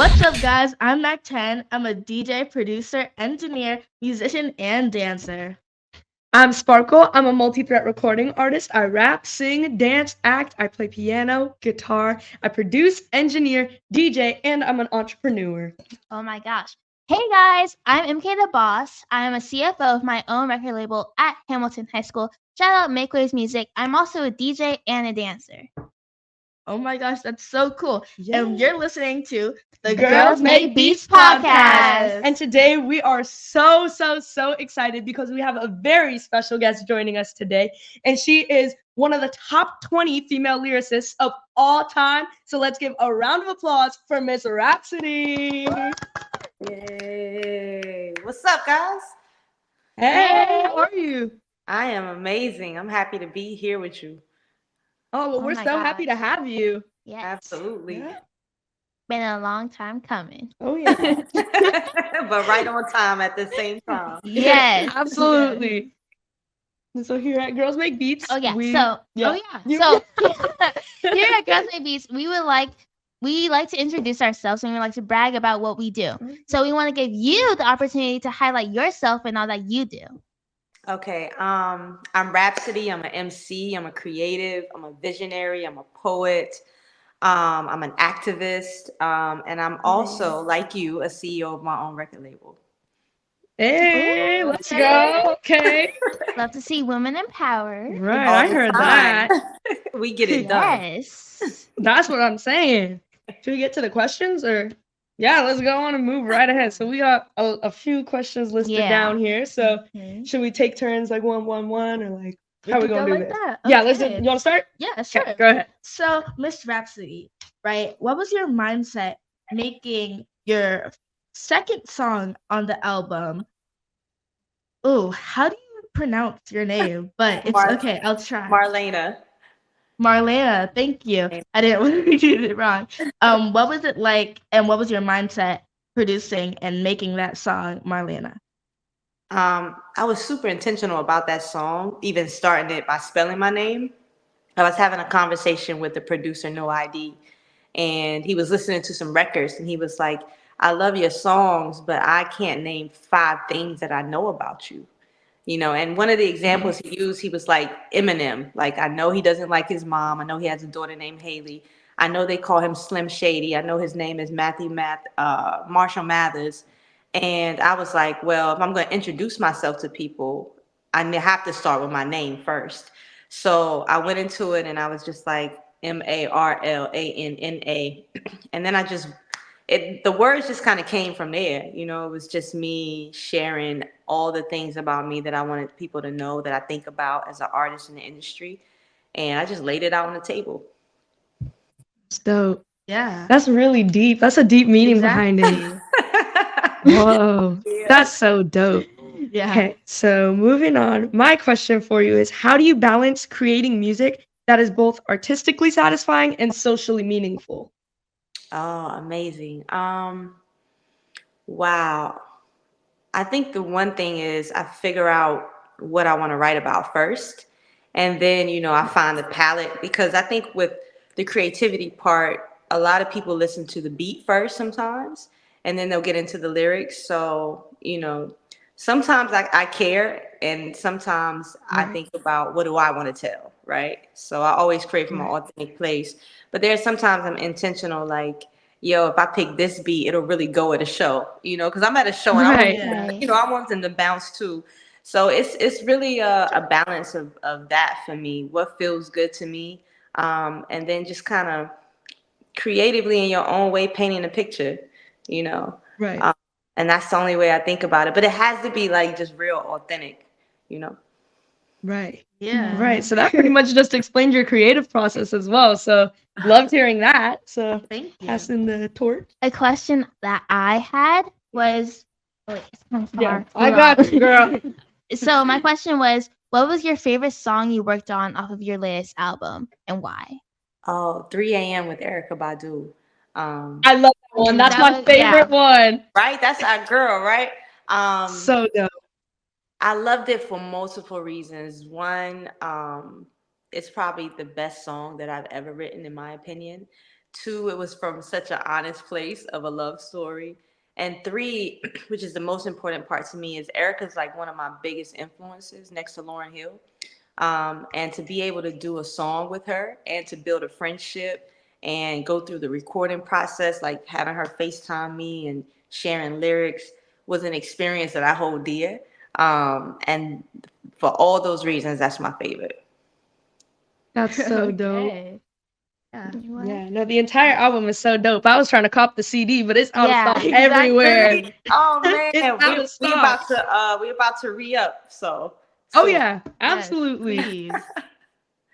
What's up, guys? I'm Mac 10. I'm a DJ, producer, engineer, musician, and dancer. I'm Sparkle. I'm a multi-threat recording artist. I rap, sing, dance, act. I play piano, guitar. I produce, engineer, DJ, and I'm an entrepreneur. Oh my gosh. Hey guys, I'm MK the Boss. I am a CFO of my own record label at Hamilton High School. Shout out Make Waves Music. I'm also a DJ and a dancer. Oh my gosh, that's so cool. Yeah. And you're listening to the Girls Make Beats podcast. And today we are so excited because we have a very special guest joining us today. And she is one of the top 20 female lyricists of all time. So let's give a round of applause for Miss Rapsody. Yay. What's up, guys? Hey, how are you? I am amazing. I'm happy to be here with you. Oh, well, Oh we're my so happy to gosh. have you. Yes. Absolutely. Yeah. Been a long time coming. Oh, yeah. But right on time at the same time. Yes. Absolutely. And so here at Girls Make Beats, Oh yeah. we, So yeah. So here at Girls Make Beats, we like to introduce ourselves and we like to brag about what we do. So we want to give you the opportunity to highlight yourself and all that you do. Okay. I'm Rapsody. I'm an MC. I'm a creative. I'm a visionary. I'm a poet. I'm an activist. And I'm also, like you, a CEO of my own record label. Hey, Ooh, let's okay. go. Okay. Love to see women empowered. Right, All I the heard time. that. We get it done. Yes. That's what I'm saying. Should we get to the questions or? Yeah, let's go on and move right ahead. So we got a few questions listed Yeah. down here. So Okay. should we take turns like one, or like We how we could gonna go do like this? that. Yeah, let's do. Okay. You want to start? Yeah, sure. Okay, go ahead. So, Miss Rhapsody, right? What was your mindset making your second song on the album? Oh, how do you pronounce your name? But it's Mar- okay. I'll try. Marlena. Marlena, thank you. I didn't want to get it wrong. What was it like, and what was your mindset producing and making that song, Marlena? I was super intentional about that song, even starting it by spelling my name. I was having a conversation with the producer, No ID, and he was listening to some records, and he was like, I love your songs, but I can't name 5 things that I know about you. And one of the examples he used, he was like Eminem. Like, I know he doesn't like his mom. I know he has a daughter named Haley. I know they call him Slim Shady. I know his name is Marshall Mathers. And I was like, well, if I'm going to introduce myself to people, have to start with my name first. So I went into it and I was just like Marlana. And then the words just kind of came from there. It was just me sharing all the things about me that I wanted people to know that I think about as an artist in the industry. And I just laid it out on the table. It's dope. Yeah. That's really deep. That's a deep meaning behind it. Whoa, Yeah. that's so dope. Yeah. Okay, so moving on. My question for you is how do you balance creating music that is both artistically satisfying and socially meaningful? Oh, amazing. Wow. I think the one thing is I figure out what I want to write about first. And then, I find the palette because I think with the creativity part, a lot of people listen to the beat first sometimes, and then they'll get into the lyrics. So, sometimes I care, and sometimes I think about what do I want to tell, right? So I always create from an authentic place. But there's sometimes I'm intentional, like, yo, if I pick this beat, it'll really go at a show, because I'm at a show and Right. I want them to bounce too. So it's really a balance of that for me. What feels good to me, and then just kind of creatively in your own way painting a picture, you know. Right. Um, and that's the only way I think about it. But it has to be like just real authentic, you know. Right. Yeah. Right. So that pretty much just explained your creative process as well. So loved hearing that. So Thank you. passing the torch. A question that I had was, wait, it's kind of far. I Hold got on. you, girl. So my question was, what was your favorite song you worked on off of your latest album and why? Oh, 3 a.m. with Erica Badu. I love that one. That's That my was- favorite one. Right? That's our girl, right? So dope. I loved it for multiple reasons. One, it's probably the best song that I've ever written, in my opinion. 2, it was from such an honest place of a love story. And 3, which is the most important part to me, is Erica's like one of my biggest influences next to Lauryn Hill. And to be able to do a song with her and to build a friendship and go through the recording process, like having her FaceTime me and sharing lyrics, was an experience that I hold dear. And for all those reasons, that's my favorite. That's so dope. Okay. Yeah. What? Yeah, no, the entire album is so dope. I was trying to cop the CD, but it's out of Yeah, stock everywhere. exactly. Oh It's man, out of stock. we about to re-up, so Oh soon. yeah, Yes, absolutely. please.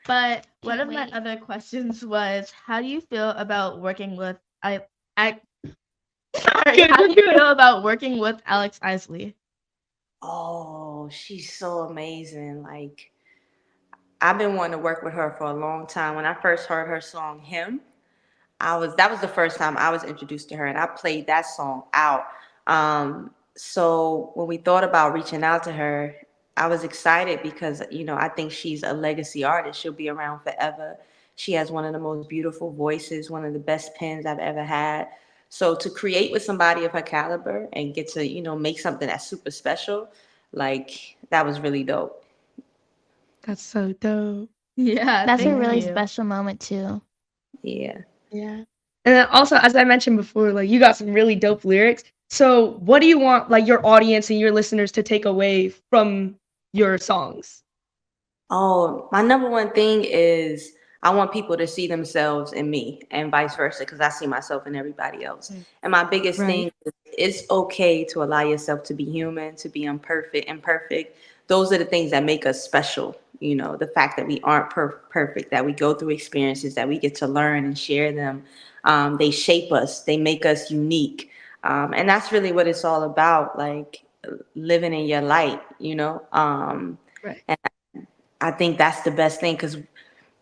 But one Can't of my wait. other questions was, how do you feel about working with I sorry, Good, how do you're you good. feel about working with Alex Isley? Oh, she's so amazing. Like, I've been wanting to work with her for a long time. When I first heard her song "Him," that was the first time I was introduced to her, and I played that song out. So when we thought about reaching out to her, I was excited because I think she's a legacy artist. She'll be around forever. She has one of the most beautiful voices, one of the best pens I've ever had. So to create with somebody of her caliber and get to make something that's super special, like that was really dope. That's so dope. Yeah, That's a thank really you. special moment too. Yeah. Yeah. And then also, as I mentioned before, like you got some really dope lyrics. So what do you want like your audience and your listeners to take away from your songs? Oh, my number one thing is I want people to see themselves in me and vice versa because I see myself in everybody else. And my biggest Right. thing is it's okay to allow yourself to be human, to be imperfect. Those are the things that make us special. The fact that we aren't perfect, that we go through experiences, that we get to learn and share them. They shape us, they make us unique. And that's really what it's all about, like living in your light. Right. And I think that's the best thing because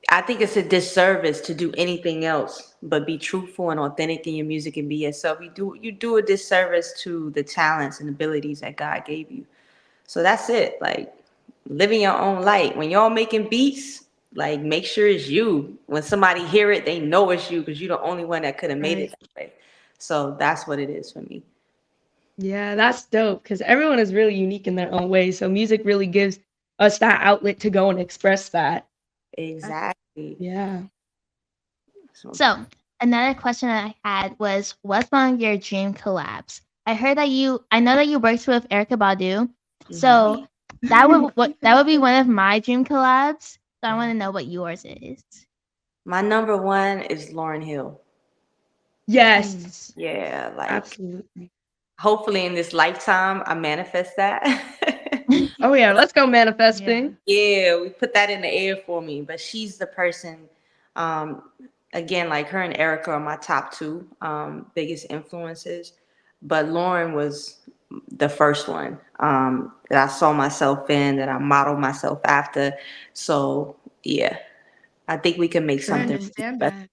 I think it's a disservice to do anything else but be truthful and authentic in your music and be yourself. You do a disservice to the talents and abilities that God gave you. So that's it. Like living your own light. When y'all making beats, like make sure it's you. When somebody hear it, they know it's you because you're the only one that could have made it Right. that way. So that's what it is for me. Yeah, that's dope because everyone is really unique in their own way. So music really gives us that outlet to go and express that. Exactly. Yeah. So, So another question that I had was, what's one of your dream collabs? I know that you worked with Erica Badu, so that would be one of my dream collabs. So I want to know what yours is. my number one is Lauryn Hill. Yes. Yeah, like Absolutely. hopefully in this lifetime I manifest that. Oh yeah, let's go Yeah. manifesting. Yeah, we put that in the air for me. But she's the person, um, again, like her and Erica are my top two biggest influences. But Lauren was the first one that I saw myself in, that I modeled myself after. So yeah, I think we can make I Right. something really understand special. that.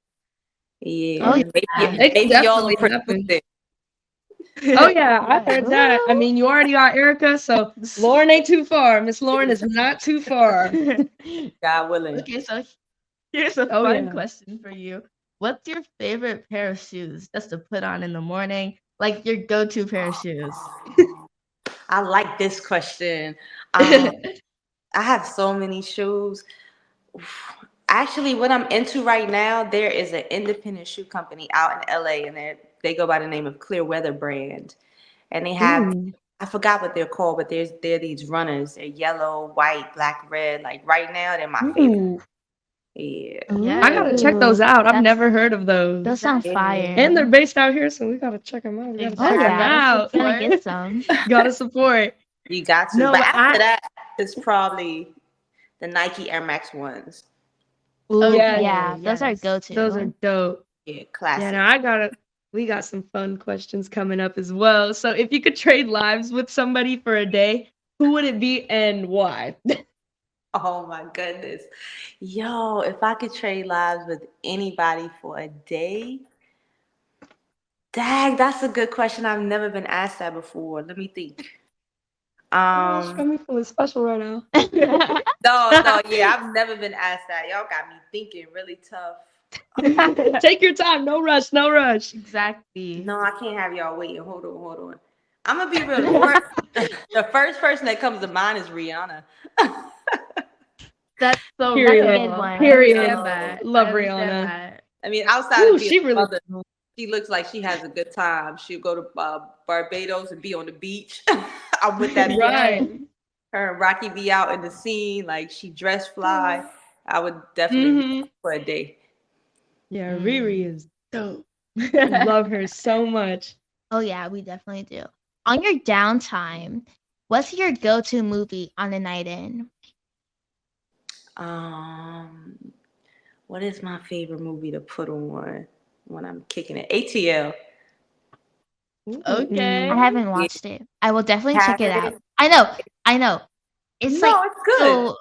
Oh Yeah, yeah. It can maybe y'all will definitely produce happen. it. Oh yeah, I Yes. heard that. I mean, you already got Erica, so Lauren ain't too far. Miss Lauren is not too far. God willing. Okay, so here's a Oh fun yeah. question for you. What's your favorite pair of shoes just to put on in the morning? Like your go-to pair of shoes? I like this question. Um, I have so many shoes. Actually, what I'm into right now, there is an independent shoe company out in LA, and they go by the name of Clear Weather Brand, and they have Ooh. I forgot what they're called, but they're these runners. They're yellow, white, black, red. Like right now, they're my favorite. Ooh. Yeah, I gotta check those Ooh, out. I've that's never heard of those those. sound yeah. And they're fire. based out here, so we gotta check them out. We gotta Oh check them yeah, Exactly. out. gotta Support. get some. Gotta support. You got to. No, But but after that, it's probably the Nike Air Max ones. Ooh, Yeah, yeah, Okay, those are yes. those are go-to. dope. Yeah, Yeah, classic. now we got some fun questions coming up as well. So if you could trade lives with somebody for a day, who would it be and why? Oh my goodness. Yo, if I could trade lives with anybody for a day, dang, that's a good question. I've never been asked that before. Let me think. Oh, that's got Um, me feeling special right now. no, yeah, I've never been asked that. Y'all got me thinking really tough. Take your time. No rush. No rush. Exactly. No, I can't have y'all waiting. Hold on. I'm gonna be real. Lauren, the first person that comes to mind is Rihanna. That's so That's a real. Period. good one. I Period. understand that. Love I understand Rihanna. that. I mean, outside Ooh, of being she a really. mother, she looks like she has a good time. She'll go to Barbados and be on the beach. I'm with that. Right. Her and Rocky be out in the scene, like she dressed fly. I would definitely Mm-hmm. for a day. Yeah, Mm. Riri is dope. Love her so much. Oh yeah, we definitely do. On your downtime, what's your go-to movie on a night in? Um, what is my favorite movie to put on when I'm kicking it? ATL. I Okay. haven't Yeah, watched it. I will definitely check have it it. out. I know. It's like No, it's good. so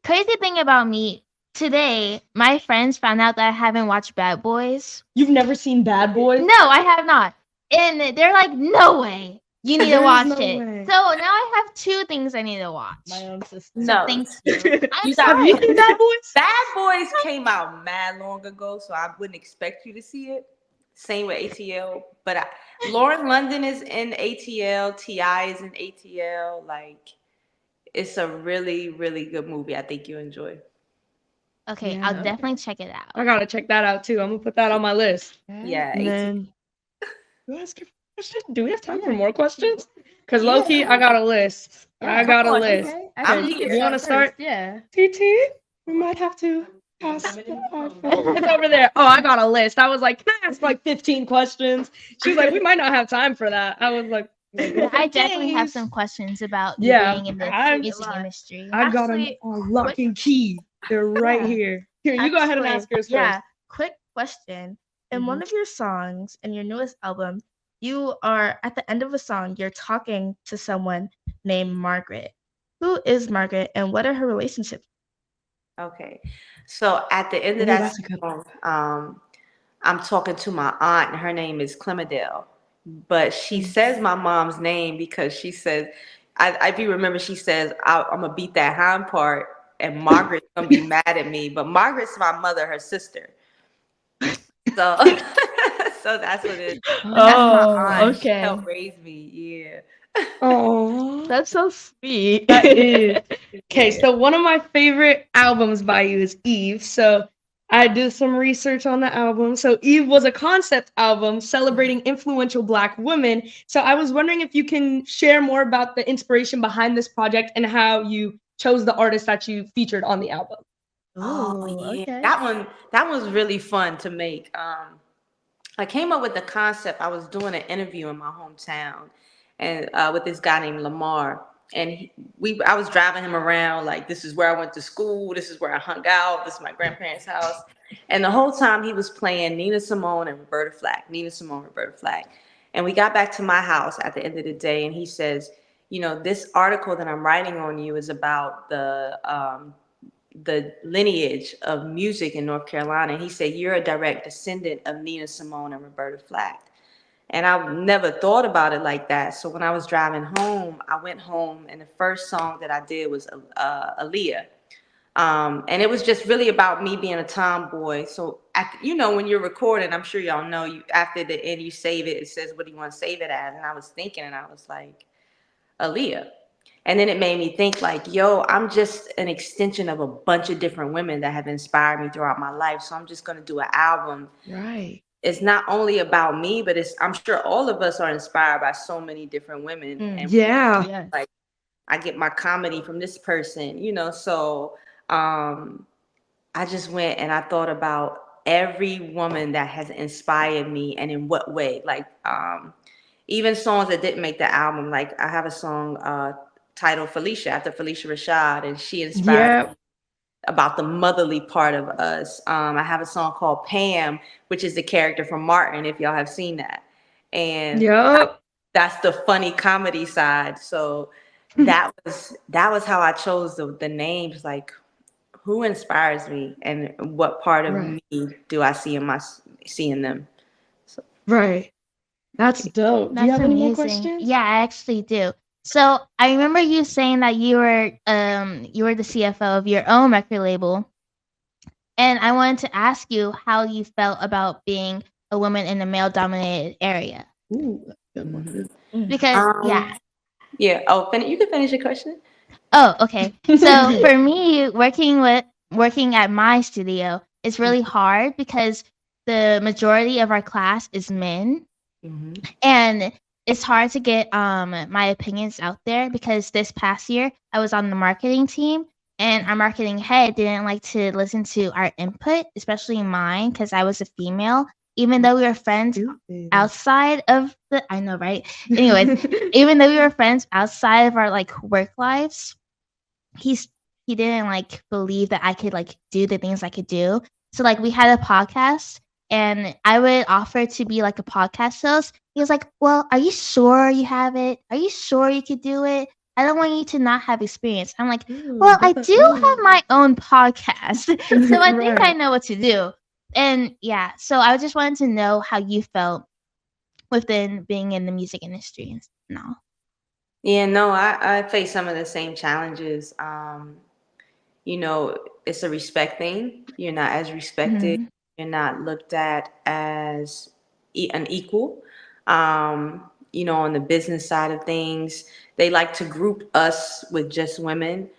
crazy thing about me today, my friends found out that I haven't watched Bad Boys. You've never seen Bad Boys? No, I have not. And they're like, no way. You need to There is watch no it. way. So now I have two things I need to watch. My own sister. So No. thank you. I'm You got- Have you sorry. seen Bad Boys? Bad Boys came out mad long ago, so I wouldn't expect you to see it. Same with ATL, but Lauren London is in ATL. Ti is in ATL. Like, it's a really, really good movie. I think you enjoy. Okay, Yeah. I'll definitely check it out. I gotta check that out too. I'm gonna put that on my list. Yeah, And ATL. then, do I ask a question? Do we have time for more questions? Because Yeah. low key, I got a list. I got a Come on, list. Okay. I'm Actually, here. You want to start? Yeah. TT, we might have to ask the iPhone. It's over there. Oh, I got a list. I was like, can I ask like 15 questions? She was like, we might not have time for that. I was like, I definitely have "Days." some questions about you Yeah, being in the I music lot. industry. I got them Actually, on lock and key. They're right Yeah. here. Here, you go ahead and ask yours Yeah. first. Quick question. In Mhm. one of your songs in your newest album, you are at the end of a song, you're talking to someone named Margaret. Who is Margaret and what are her relationships? Okay. So at the end of Ooh, that that's a good song, I'm talking to my aunt, and her name is Clemendale. But she says my mom's name because she says, if you remember, she says, I'm going to beat that hind part, and Margaret's going to be mad at me. But Margaret's my mother, her sister. So, so that's what it is. But that's my aunt. She okay. helped raise me. Yeah. Oh, That's so sweet. that is. Okay, Yeah. so one of my favorite albums by you is Eve. So I did some research on the album. So Eve was a concept album celebrating influential Black women. So I was wondering if you can share more about the inspiration behind this project and how you chose the artists that you featured on the album. Oh Ooh, yeah, okay. that was really fun to make. I came up with the concept. I was doing an interview in my hometown, and with this guy named Lamar, and I was driving him around like this is where I went to school, this is where I hung out, this is my grandparents' house, and the whole time he was playing Nina Simone and Roberta Flack, Nina Simone, Roberta Flack, and we got back to my house at the end of the day, and he says, you know, this article that I'm writing on you is about the lineage of music in North Carolina. And he said, you're a direct descendant of Nina Simone and Roberta Flack. And I never thought about it like that. So when I was driving home, I went home and the first song that I did was Aaliyah. And it was just really about me being a tomboy. So, you know, when you're recording, I'm sure y'all know, you after the end, you save it. It says, what do you want to save it as? And I was thinking, and I was like, Aaliyah. And then it made me think like, yo, I'm just an extension of a bunch of different women that have inspired me throughout my life. So I'm just going to do an album. Right. It's not only about me, but I'm sure all of us are inspired by so many different women. And Yeah. Yeah. like, I get my comedy from this person, you know? So, I just went and I thought about every woman that has inspired me and in what way. Like, even songs that didn't make the album. Like I have a song titled Felicia after Felicia Rashad, and she inspired Yeah. me about the motherly part of us. I have a song called Pam, which is the character from Martin, if y'all have seen that. And Yup. that's the funny comedy side. So that was how I chose the names. Like who inspires me and what part of Right. me do I see in them. So Right. That's dope. Do you That's have any more amazing. questions? Yeah, I actually do. So I remember you saying that you were the CFO of your own record label. And I wanted to ask you how you felt about being a woman in a male dominated area. Ooh, that's a good one. Because, yeah. Yeah. Oh, you can finish your question. Oh, okay. So for me, working at my studio is really hard because the majority of our class is men, Mm-hmm. and it's hard to get my opinions out there because this past year I was on the marketing team, and our marketing head didn't like to listen to our input, especially mine because I was a female. Even though we were friends outside of the, I know, right? Anyways, even though we were friends outside of our like work lives, he's he didn't like believe that I could like do the things I could do. So like we had a podcast, and I would offer to be like a podcast host. He was like, "Well, are you sure you have it? Are you sure you could do it? I don't want you to not have experience." I'm like, "Well, I do have my own podcast, so I think I know what to do." And yeah, so I just wanted to know how you felt within being in the music industry and all. Yeah, no, I face some of the same challenges. You know, it's a respect thing. You're not as respected. Mhm. You're not looked at as an equal. You know, on the business side of things, they like to group us with just women.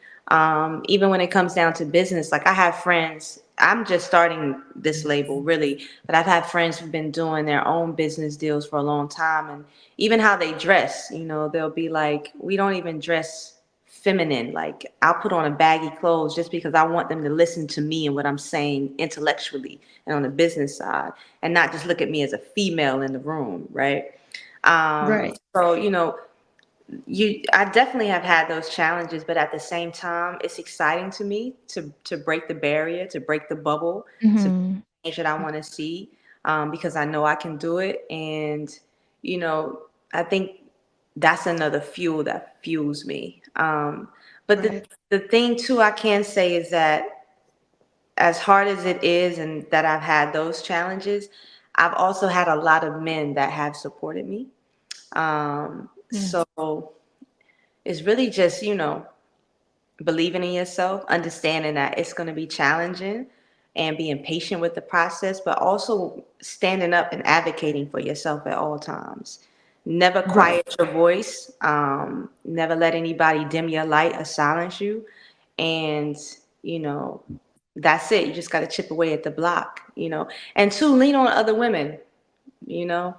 Even when it comes down to business, like I have friends, I'm just starting this label really, but I've had friends who've been doing their own business deals for a long time. And even how they dress, you know, they'll be like, we don't even dress feminine. Like I'll put on a baggy clothes just because I want them to listen to me and what I'm saying intellectually and on the business side, and not just look at me as a female in the room, right? Right. So you know, I definitely have had those challenges, but at the same time, it's exciting to me to break the barrier, to break the bubble, to Mhm. change that I want to see, because I know I can do it, and you know, I think that's another fuel that fuels me. But the thing too, I can say is that as hard as it is, and that I've had those challenges, I've also had a lot of men that have supported me. So it's really just, you know, believing in yourself, understanding that it's going to be challenging and being patient with the process, but also standing up and advocating for yourself at all times. Never quiet your voice. Never let anybody dim your light or silence you. And, you know, that's it. You just got to chip away at the block, you know. And two, lean on other women, you know,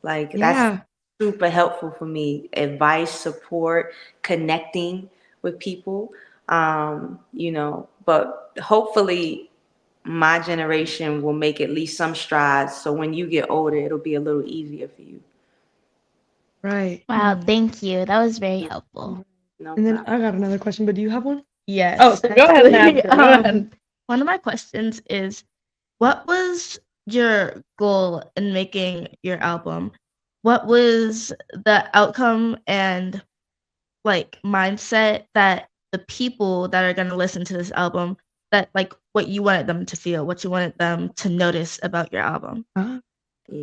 like that's Yeah. super helpful for me. Advice, support, connecting with people. You know, but hopefully my generation will make at least some strides. So when you get older, it'll be a little easier for you. Right. Wow, thank you. That was very helpful. No And then problem. I got another question, but do you have one? Oh, Yes, so go ahead and ask actually. her. Go ahead. One of my questions is, what was your goal in making your album? What was the outcome and like mindset that the people that are going to listen to this album, that like what you wanted them to feel, what you wanted them to notice about your album? Yeah.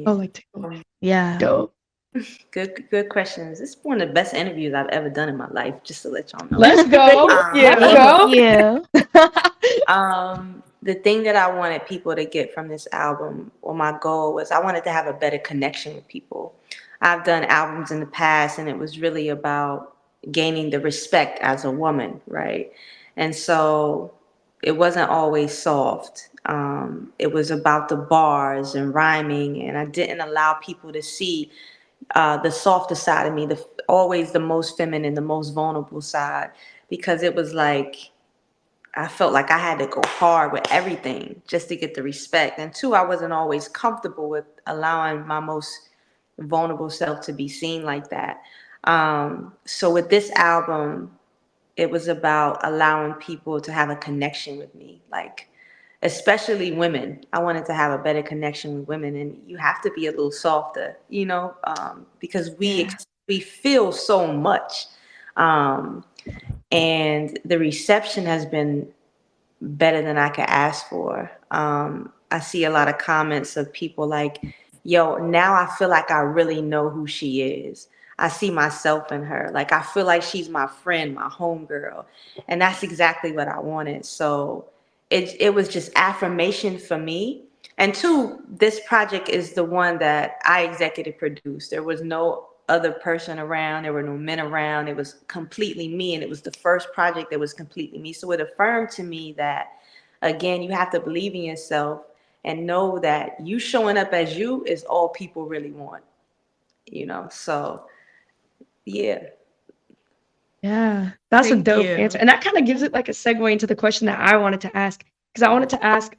Oh, like takeaway. Yeah. Dope. Good questions. This is one of the best interviews I've ever done in my life, just to let y'all know. Let's go. Let's Thank go. you. The thing that I wanted people to get from this album, or my goal was, I wanted to have a better connection with people. I've done albums in the past, and it was really about gaining the respect as a woman, right? And so it wasn't always soft. It was about the bars and rhyming, and I didn't allow people to see the softer side of me, the always the most feminine, the most vulnerable side, because it was like I felt like I had to go hard with everything just to get the respect. And two, I wasn't always comfortable with allowing my most vulnerable self to be seen like that. So with this album, it was about allowing people to have a connection with me, like especially women. I wanted to have a better connection with women, and you have to be a little softer, you know, because we feel so much, um, and the reception has been better than I could ask for. I see a lot of comments of people like, yo, now I feel like I really know who she is. I see myself in her. Like, I feel like she's my friend, my homegirl. And that's exactly what I wanted. So it was just affirmation for me. And two, this project is the one that I executive produced. There was no other person around. There were no men around. It was completely me, and it was the first project that was completely me. So it affirmed to me that, again, you have to believe in yourself and know that you showing up as you is all people really want. So yeah. Yeah, that's a Thank dope you. answer. And that kind of gives it like a segue into the question that I wanted to ask. Because I wanted to ask,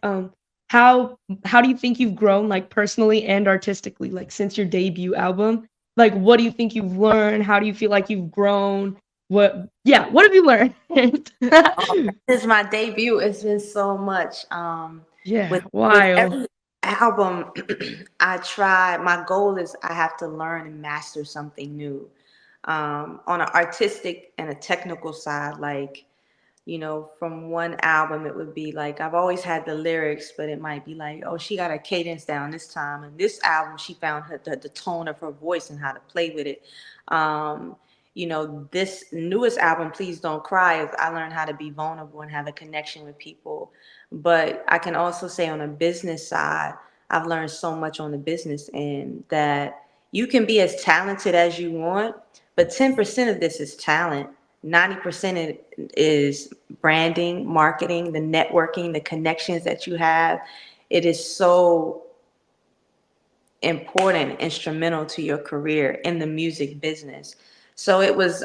how do you think you've grown like personally and artistically, like since your debut album? Like what do you think you've learned? How do you feel like you've grown? What have you learned? Since my debut, it's been so much. Yeah, With wild. every album, my goal is I have to learn and master something new. On an artistic and a technical side, like, from one album, it would be like I've always had the lyrics, but it might be like, oh, she got her cadence down this time. And this album, she found the tone of her voice and how to play with it. Um, this newest album, Please Don't Cry, I learned how to be vulnerable and have a connection with people. But I can also say on a business side, I've learned so much on the business end that you can be as talented as you want, but 10% of this is talent. 90% is branding, marketing, the networking, the connections that you have. It is so important, instrumental to your career in the music business. So it was,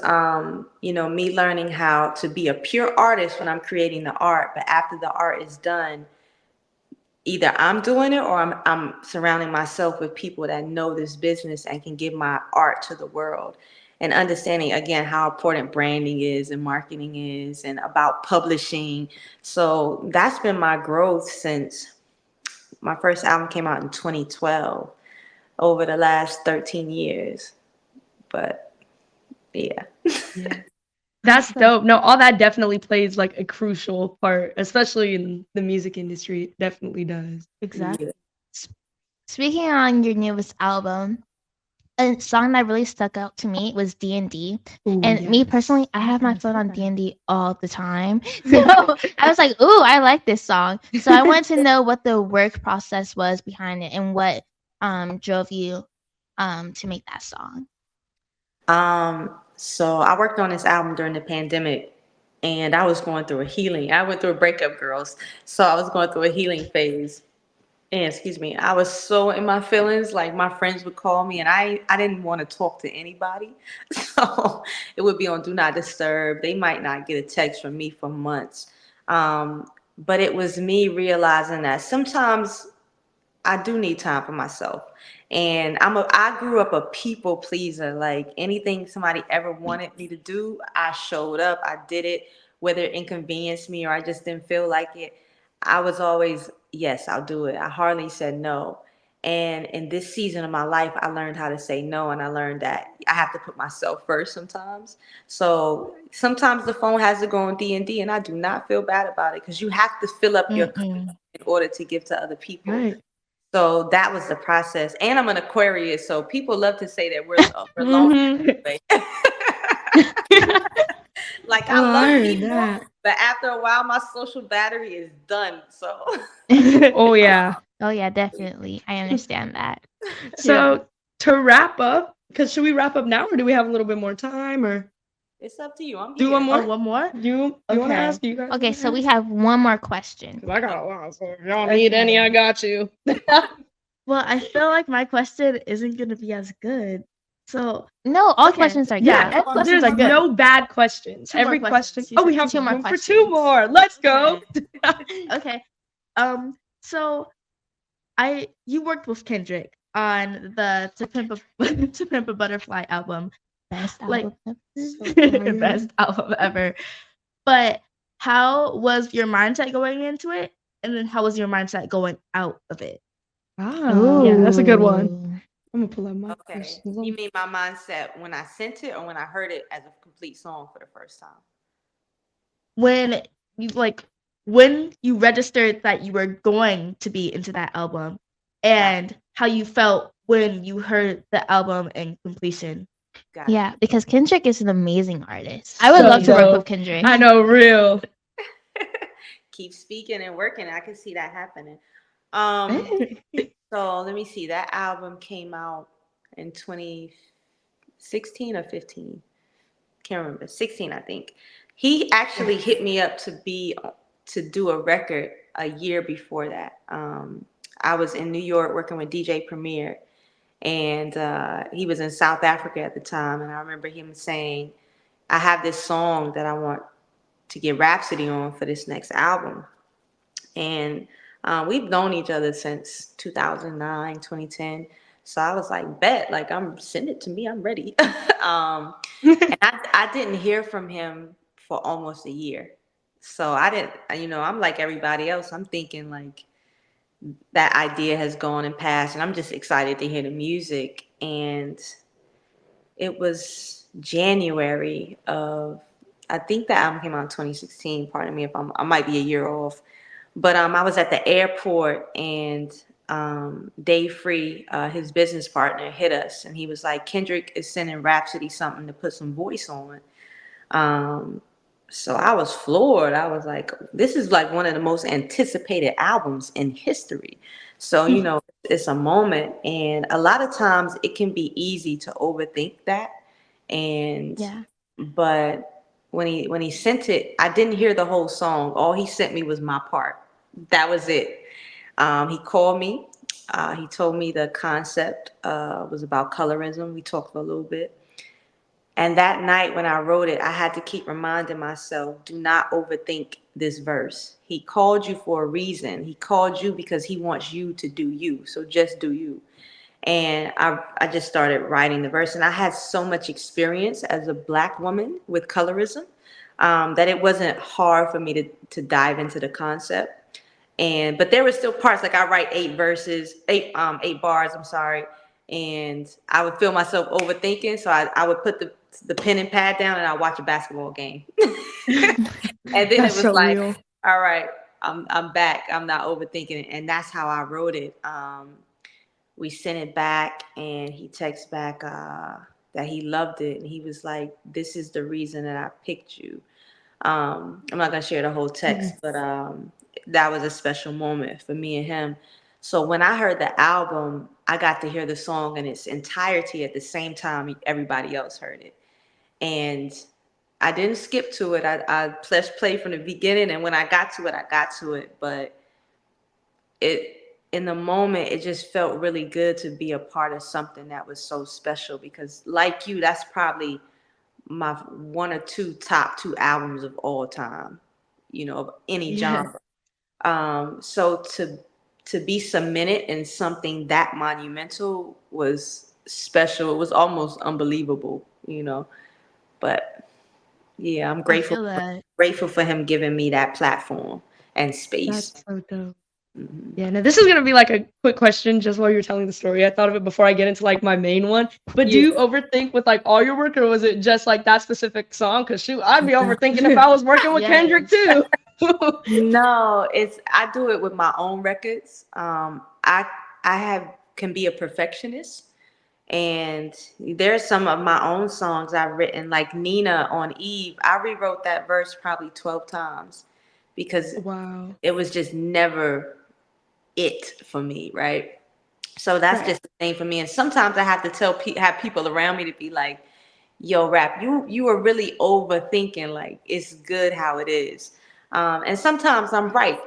me learning how to be a pure artist when I'm creating the art, but after the art is done, either I'm doing it or I'm surrounding myself with people that know this business and can give my art to the world. And understanding again how important branding is and marketing is and about publishing. So that's been my growth since my first album came out in 2012, over the last 13 years. But yeah. Yeah. That's dope. No, all that definitely plays like a crucial part, especially in the music industry. It definitely does. Exactly. Speaking on your newest album, a song that really stuck out to me was D&D. And me personally, I have my phone on D&D all the time. So I was like, ooh, I like this song. So I wanted to know what the work process was behind it and what drove you to make that song. So I worked on this album during the pandemic, and I was going through a healing. I went through a breakup, girls. So I was going through a healing phase. And excuse me, I was so in my feelings. Like my friends would call me, and I didn't want to talk to anybody. So it would be on Do Not Disturb. They might not get a text from me for months. But it was me realizing that sometimes I do need time for myself. And I grew up a people pleaser. Like anything somebody ever wanted me to do, I showed up, I did it, whether it inconvenienced me or I just didn't feel like it. I was always, yes, I'll do it. I hardly said no. And in this season of my life, I learned how to say no, and I learned that I have to put myself first sometimes. So sometimes the phone has to go on D&D, and I do not feel bad about it because you have to fill up your cup in order to give to other people. Right. So that was the process. And I'm an Aquarius, so people love to say that we're lonely. Like I love people, but after a while, my social battery is done. So. Oh yeah. Oh yeah, definitely. I understand that. So to wrap up, because should we wrap up now, or do we have a little bit more time, or It's up to you. I'm do here. one more? Oh, one more? You want to Okay. ask? You guys Okay, wanna so we ask? have one more question. 'Cause I got a lot, so if y'all need any, I got you. Well, I feel like my question isn't going to be as good. So, No, all Okay. questions are good. Yeah, all questions there's are good. no bad questions. Two more Every question. questions. You Oh, we said have two more room for two questions. more. Let's go. Okay. So you worked with Kendrick on the To Pimp a Butterfly album. Best Like, album. best album ever. But how was your mindset going into it? And then how was your mindset going out of it? Yeah, that's a good one. Ooh. I'm gonna pull up my Okay. questions. You mean my mindset when I sent it or when I heard it as a complete song for the first time? When you registered that you were going to be into that album, and how you felt when you heard the album in completion. Got it. Yeah, because Kendrick is an amazing artist. I would So love to work dope. with Kendrick. I know, real. keep speaking and working. I can see that happening. Um, so let me see. That album came out in 2016 or 15. Can't remember. 16, I think. He actually hit me up to do a record a year before that. I was in New York working with DJ Premier, and he was in South Africa at the time. And I remember him saying, "I have this song that I want to get Rhapsody on for this next album." And we've known each other since 2009, 2010. So I was like, bet, like, send it to me, I'm ready. And I didn't hear from him for almost a year. So I didn't, I'm like everybody else. I'm thinking like that idea has gone and passed, and I'm just excited to hear the music. And it was January of, I think the album came out in 2016. Pardon me if I might be a year off. But I was at the airport, and Dave Free, his business partner, hit us, and he was like, "Kendrick is sending Rhapsody something to put some voice on." Um, so I was floored. I was like, "This is like one of the most anticipated albums in history." So it's a moment, and a lot of times it can be easy to overthink that. And Yeah. but when he sent it, I didn't hear the whole song. All he sent me was my part. That was it. He called me. He told me the concept was about colorism. We talked for a little bit. And that night when I wrote it, I had to keep reminding myself, do not overthink this verse. He called you for a reason. He called you because he wants you to do you. So just do you. And I just started writing the verse. And I had so much experience as a Black woman with colorism that it wasn't hard for me to dive into the concept. But there were still parts, like I write 8 bars, I'm sorry. And I would feel myself overthinking. So I would put the pen and pad down and I watch a basketball game. And then it That's was so like, real. all right, I'm back. I'm not overthinking it. And that's how I wrote it. We sent it back, and he texted back that he loved it. And he was like, "This is the reason that I picked you." I'm not gonna share the whole text, but that was a special moment for me and him. So when I heard the album, I got to hear the song in its entirety at the same time everybody else heard it. And I didn't skip to it. I pressed play from the beginning, and when I got to it, I got to it. But it in the moment, it just felt really good to be a part of something that was so special, because like you, that's probably my one or two top two albums of all time, of any Yeah. genre. So to be cemented in something that monumental was special. It was almost unbelievable. But yeah, I'm I grateful feel that. grateful for him giving me that platform and space. That's so dope. Mhm. Yeah, now this is gonna be like a quick question just while you're telling the story. I thought of it before I get into like my main one. But do Yeah. you overthink with like all your work, or was it just like that specific song? Cause shoot, I'd be overthinking if I was working with Kendrick Yes. too. No, I do it with my own records. I have can be a perfectionist, and there's some of my own songs I've written, like Nina on Eve. I rewrote that verse probably 12 times because Wow. it was just never it for me, right? So that's Right. just the thing for me. And sometimes I have to have people around me to be like, "Yo, rap, you are really overthinking. Like, it's good how it is." And sometimes I'm right.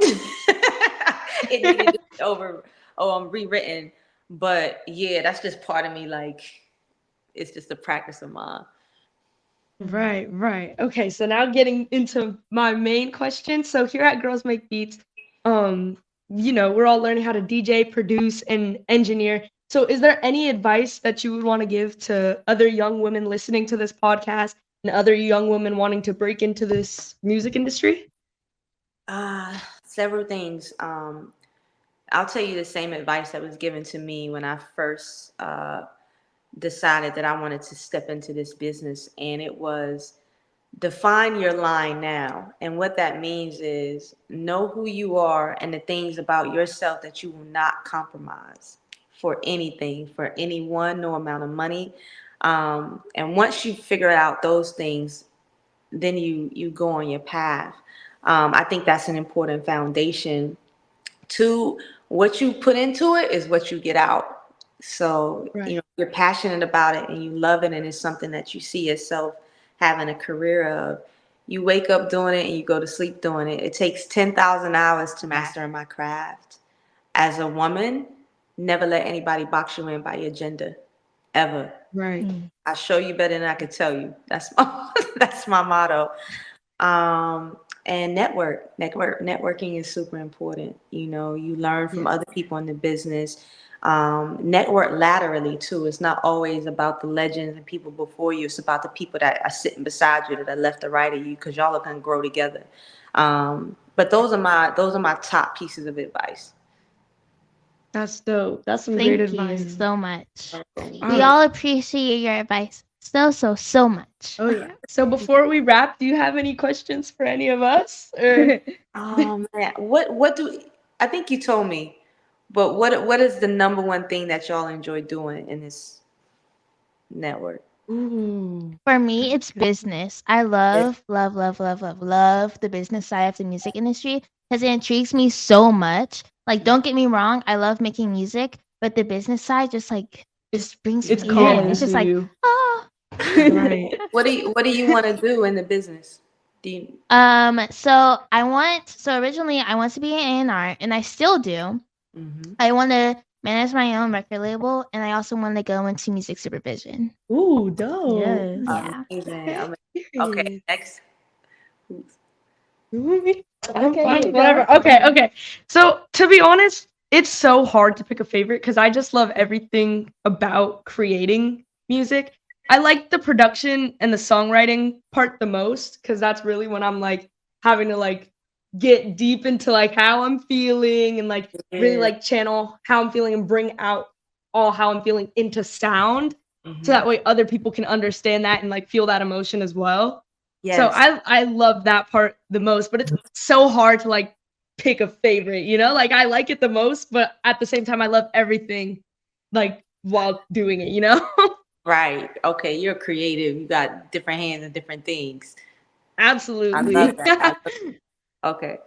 It needed to be rewritten. But yeah, that's just part of me. Like, it's just a practice of mine. Right, right. Okay, so now getting into my main question. So here at Girls Make Beats, um, we're all learning how to DJ, produce, and engineer. So is there any advice that you would want to give to other young women listening to this podcast and other young women wanting to break into this music industry? Several things. I'll tell you the same advice that was given to me when I first decided that I wanted to step into this business, and it was define your line now. And what that means is know who you are and the things about yourself that you will not compromise for anything, for anyone, no amount of money. And once you figure out those things, then you go on your path. I think that's an important foundation. Two, what you put into it is what you get out. So, Right. you're passionate about it and you love it and it's something that you see yourself having a career of. You wake up doing it and you go to sleep doing it. It takes 10,000 hours to master my craft. As a woman, never let anybody box you in by your gender, ever. Right. I show you better than I could tell you. That's my that's my motto. And networking is super important. You learn from Yeah. other people in the business. Network laterally too. It's not always about the legends and people before you. It's about the people that are sitting beside you, that are left or right of you, because y'all are gonna grow together. But those are my top pieces of advice. That's dope. That's some great Thank you advice. so much. We Alright. all appreciate your advice so much. Oh yeah. So before we wrap, do you have any questions for any of us? Or Oh man, what do I think you told me? But what is the number one thing that y'all enjoy doing in this network? ooh. For me, it's business. I love, love, love, love, love, love the business side of the music industry because it intrigues me so much. Like, don't get me wrong, I love making music, but the business side just brings It's me in. calling It's just to like, you. oh. Right. What do you want to do in the business? Do you? So originally I want to be an A&R, and I still do. Mm-hmm. I want to manage my own record label, and I also want to go into music supervision. Ooh, dope. Yes. Yeah. Amazing. Okay, next. Okay, Okay, whatever. yeah. Okay. So to be honest, it's so hard to pick a favorite because I just love everything about creating music. I like the production and the songwriting part the most because that's really when I'm like having to like get deep into like how I'm feeling and like really Yeah. like channel how I'm feeling and bring out all how I'm feeling into sound so that way other people can understand that and like feel that emotion as well. So Yes. I love that part the most, but it's so hard to like pick a favorite, Like I like it the most, but at the same time I love everything like while doing it. Right. Okay, you're creative. You got different hands and different things. I Absolutely. love that. Okay.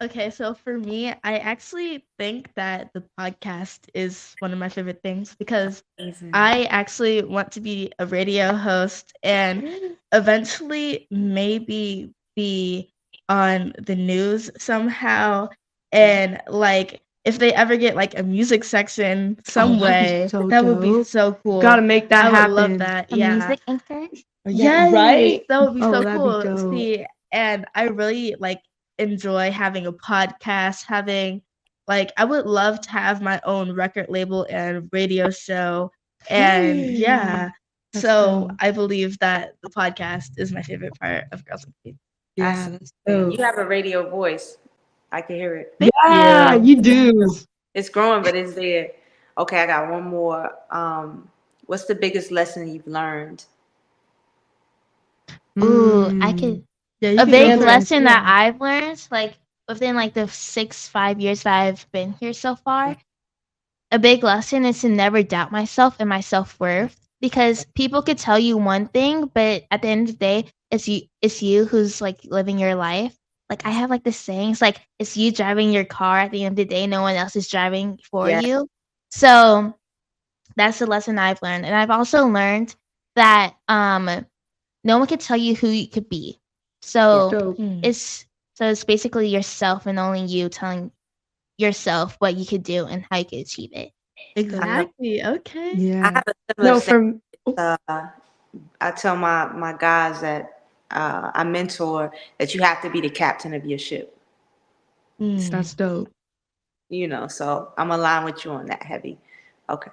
Okay, so for me, I actually think that the podcast is one of my favorite things because Amazing. I actually want to be a radio host and eventually maybe be on the news somehow. And like, if they ever get like a music section some that'd be way, so that would be dope. so cool. Gotta make that I would happen. love that. A Yeah. music anchor? Yeah, Yes, right? that would be Oh, so that'd be cool. dope. See, and I really like enjoy having a podcast, having like I would love to have my own record label and radio show. And yeah, That's so dope. I believe that the podcast is my favorite part of Girls and Queens. Yeah, that's You dope. have a radio voice. I can hear it. Yeah, you. you do. It's growing, but it's there. Okay, I got one more. What's the biggest lesson you've learned? Ooh, I Mm. could. Yeah, you A can big go first. lesson that Yeah. I've learned, like within like the 5 years that I've been here so far, a big lesson is to never doubt myself and my self-worth because people could tell you one thing, but at the end of the day, it's you who's like living your life. Like I have like this saying, it's like it's you driving your car at the end of the day, no one else is driving for Yeah. you. So that's the lesson I've learned. And I've also learned that no one could tell you who you could be. So Dope. it's basically yourself and only you telling yourself what you could do and how you could achieve it. Exactly. Okay. I Yeah. have a similar No, saying. from I tell my guys that I mentor that you have to be the captain of your ship. that's dope. So I'm aligned with you on that heavy. Okay.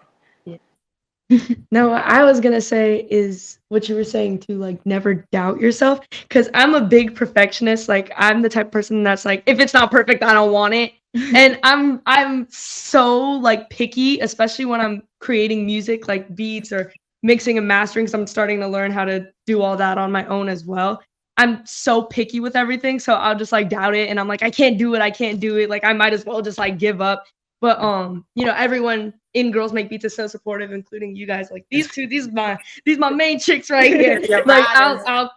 No, what I was gonna say is what you were saying too, like never doubt yourself. Cause I'm a big perfectionist. Like I'm the type of person that's like, if it's not perfect, I don't want it. And I'm so like picky, especially when I'm creating music, like beats or mixing and mastering. So I'm starting to learn how to do all that on my own as well. I'm so picky with everything, so I'll just like doubt it, and I'm like, I can't do it. Like I might as well just like give up. But everyone in Girls Make Beats is so supportive, including you guys. Like these my main chicks right here. Your Like riders. I'll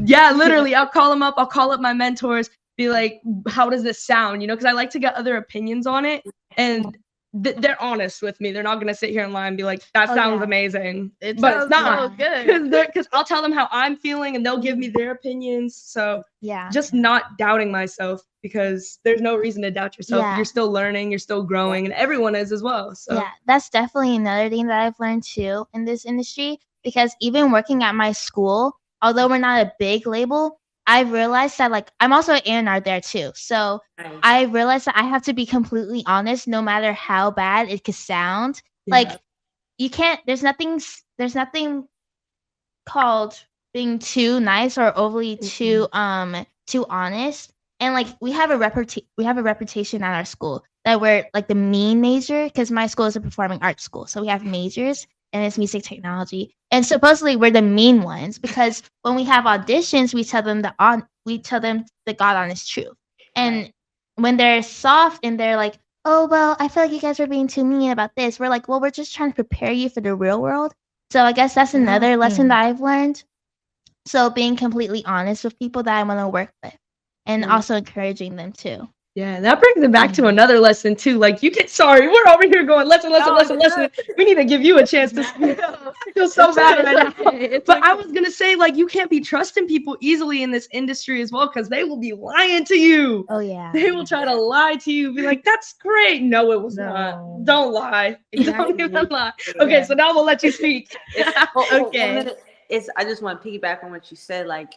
Yeah, literally. I'll call them up. I'll call up my mentors. Be like, how does this sound? You know, because I like to get other opinions on it, and they're honest with me. They're not gonna sit here and lie and be like, that Oh, sounds yeah. amazing, It but it's sounds not. so good. Because I'll tell them how I'm feeling, and they'll give me their opinions. So Yeah. just not doubting myself, because there's no reason to doubt yourself. Yeah. You're still learning. You're still growing, and everyone is as well. So Yeah, that's definitely another thing that I've learned too in this industry, because even working at my school, although we're not a big label, I've realized that like I'm also an A&R there too. So Right. I realized that I have to be completely honest no matter how bad it could sound. Yeah. Like you can't there's nothing called being too nice or overly too honest. And like we have a reputation at our school that we're like the mean major, because my school is a performing arts school, so we have majors and it's music technology, and supposedly we're the mean ones because when we have auditions we tell them the god honest truth. And Right. when they're soft and they're like, oh well, I feel like you guys were being too mean about this, we're like, well, we're just trying to prepare you for the real world. So I guess that's another lesson that I've learned. So being completely honest with people that I want to work with, and Right. also encouraging them too. Yeah, that brings it back to another lesson too. Like you can, sorry, we're over here going lesson. We need to give you a chance to speak. I feel so bad right now. But I was gonna say, like, you can't be trusting people easily in this industry as well, because they will be lying to you. Oh yeah. They will try to lie to you, be like, that's great. No, it was No. not. Don't lie. Exactly. Don't even lie. Okay, Yeah. so now we'll let you speak. Okay. 1 minute. I just want to piggyback on what you said. Like,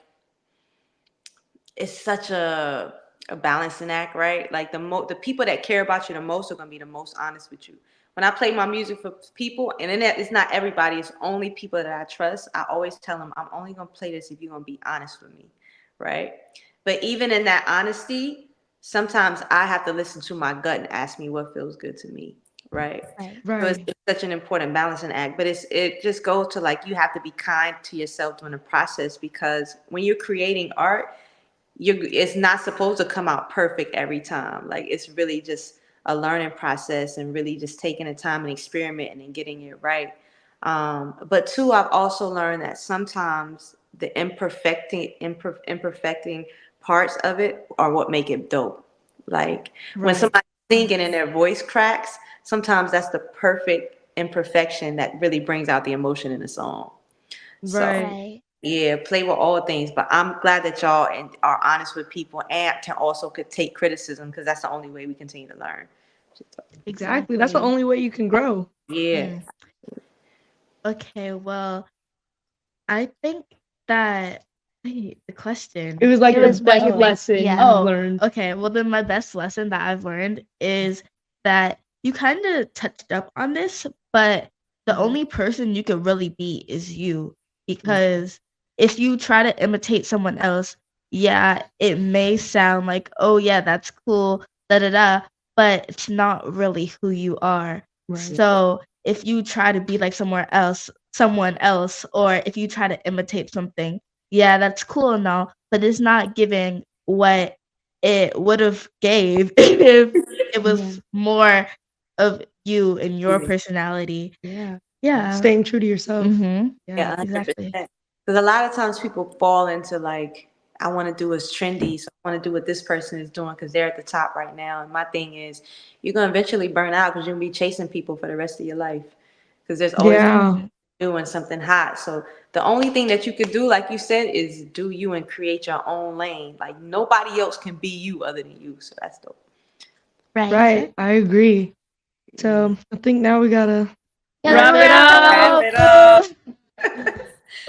it's such a balancing act, right? Like the people that care about you the most are gonna be the most honest with you. When I play my music for people, and it's not everybody, it's only people that I trust. I always tell them, I'm only gonna play this if you're gonna be honest with me, right? But even in that honesty, sometimes I have to listen to my gut and ask me what feels good to me, right? So it's such an important balancing act, but it just goes to like you have to be kind to yourself during the process, because when you're creating art, it's not supposed to come out perfect every time. Like it's really just a learning process and really just taking the time and experimenting and getting it right. But two, I've also learned that sometimes the imperfecting parts of it are what make it dope. Like when somebody's singing and their voice cracks, sometimes that's the perfect imperfection that really brings out the emotion in the song. So Right. yeah, play with all things, but I'm glad that y'all are honest with people and can also could take criticism, because that's the only way we continue to learn. Exactly. That's the only way you can grow. Yeah. Okay, well, I think that the question. It was like It your was what best your big- lesson yeah. you Oh, learned. okay. Well, then my best lesson that I've learned is that you kind of touched up on this, but the only person you can really be is you. Because if you try to imitate someone else, yeah, it may sound like, oh yeah, that's cool, da da da, but it's not really who you are. So if you try to be like someone else, or if you try to imitate something, yeah, that's cool and all, but it's not giving what it would have gave if it was more of you and your personality. Yeah. Yeah. Staying true to yourself. Mm-hmm. Yeah, Exactly. Because a lot of times people fall into like, I want to do what's trendy, so I want to do what this person is doing because they're at the top right now. And my thing is, you're gonna eventually burn out because you're gonna be chasing people for the rest of your life. Because there's always doing something hot. So the only thing that you could do, like you said, is do you and create your own lane. Like nobody else can be you other than you. So that's dope. Right. I agree. So I think now we gotta Wrap it Wrap up. it up.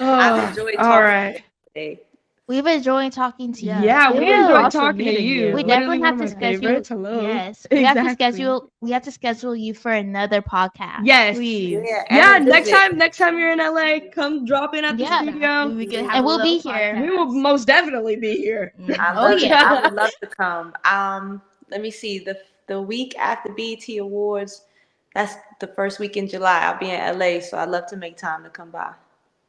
I've Oh, enjoyed all talking right. today. We've enjoyed talking to you. Yeah, we It was enjoyed awesome talking to meeting you. you. We Literally definitely one have of to my schedule. favorites. Hello. Yes, we have to Exactly. schedule. We have to schedule you for another podcast. Yes. Please. Yeah, and next time you're in LA, come drop in at the Yeah. studio. We could have And a we'll be little here. We will podcast. most definitely be here. I Oh love it. yeah. I would love to come. Let me see. The week after BET Awards, that's the first week in July. I'll be in LA, so I'd love to make time to come by.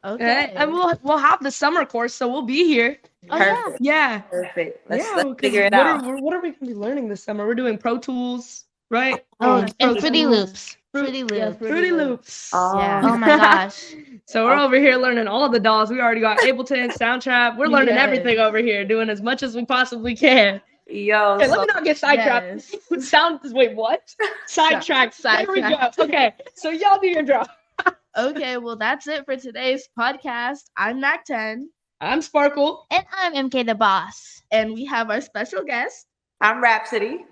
Okay. And we'll have the summer course, so we'll be here. Oh yeah. Perfect. Yeah. Perfect. Yeah, Let's 'cause figure it out. what are we gonna be learning this summer? We're doing Pro Tools, right? Oh, and Pro Fruity Tools. Loops. Fruity Yeah, Loops. Fruity Loops. Yeah. Oh my gosh. So we're over here learning all the dolls. We already got Ableton, Soundtrap. We're learning Yes. everything over here, doing as much as we possibly can. Yo, Okay, let so me not get sidetracked. Yes. Wait, what? Sidetracked. There we go. Sidetracked. Okay, so y'all do your drop. Okay, well, that's it for today's podcast. I'm Mac 10, I'm Sparkle. And I'm MK the boss. and we have our special guest, I'm Rapsody.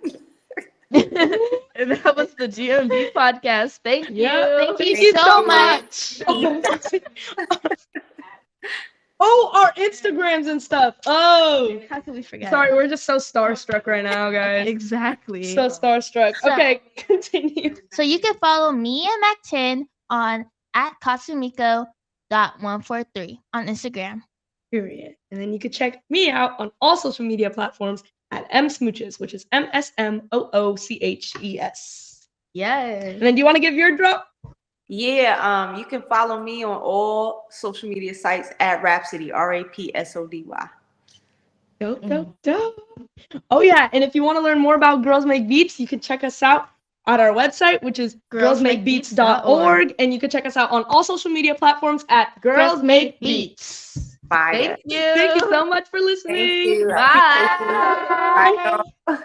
and that was the GMB podcast. Thank you. Yeah, Thank you so much. Oh, our Instagrams and stuff. Oh, How can we forget? sorry, we're just so starstruck right now, guys. Exactly. So starstruck. So- Okay, continue. So you can follow me and Mac10 on at Katsumiko.143 on Instagram. Period. And then you can check me out on all social media platforms at msmooches, which is MSMOOCHES. Yes. And then do you want to give your drop? Yeah, you can follow me on all social media sites at Rapsody, Rapsody. Dope. Oh yeah, and if you want to learn more about Girls Make Beats, you can check us out at our website, which is girlsmakebeats.org, and you can check us out on all social media platforms at Girls Make Beats. Fire. Thank you. Thank you so much for listening. Thank you. Bye. Bye. y'all.